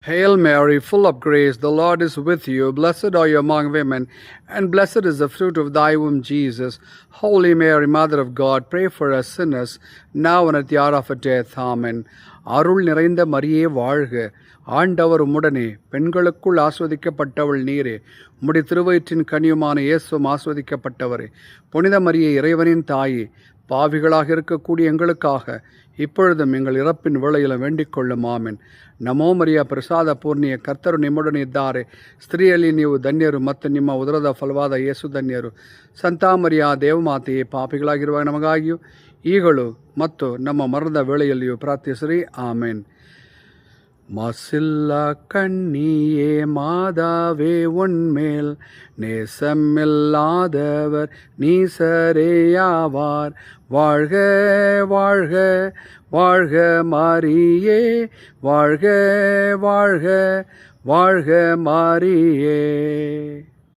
Hail Mary, full of grace, the Lord is with you. Blessed are you among women, and blessed is the fruit of thy womb, Jesus. Holy Mary, Mother of God, pray for us sinners, now and at the hour of our death. Amen. அருள் நிறைந்த மரியே வாழ்க, ஆண்டவர் உம்முடனே, பெண்களுக்குள் ஆஸ்வதிக்கப்பட்டவள் நீரே, உம்முடைய திருவயிற்றின் கனியுமான இயேசுவும் ஆஸ்வதிக்கப்பட்டவரே. புனித மரியே, இறைவனின் தாயே, பாவிகளாக இருக்கக்கூடிய எங்களுக்காக இப்பொழுதும் எங்கள் ಇರಪ್ಪಿನ ವೇಳೆಯಲ್ಲಿ ವೇண்டிக் ಕೊಳ್ಳುம். ಆಮೆನ್. ನಮೋ ಮರಿಯ ಪ್ರಸಾದ ಪೂರ್ಣಿಯ, ಕರ್ತರು ನಿಮ್ಮೊಡನೆ ಇದ್ದಾರೆ, ಸ್ತ್ರೀಯಲ್ಲಿ ನೀವು ಧನ್ಯರು ಮತ್ತು ನಿಮ್ಮ ಉದರದ ಫಲವಾದ ಯೇಸು ಧನ್ಯರು. ಸಂತ ಮರಿಯ ದೇವಮಾತೆಯೇ, ಪಾಪಿಗಳಾಗಿರುವ ನಮಗಾಗಿಯೂ ಈಗಲೂ ಮತ್ತು ನಮ್ಮ ಮರಣದ ವೇಳೆಯಲ್ಲಿಯೂ ಪ್ರಾರ್ಥಿಸಿರಿ. ಆಮೆನ್. மாசில்லா கண்ணியே மாதாவே, உன்மேல் நேசமில்லாதவர் நீசரேயாவார். வாழ்க வாழ்க வாழ்க மாரியே, வாழ்க வாழ்க வாழ்க மாரியே.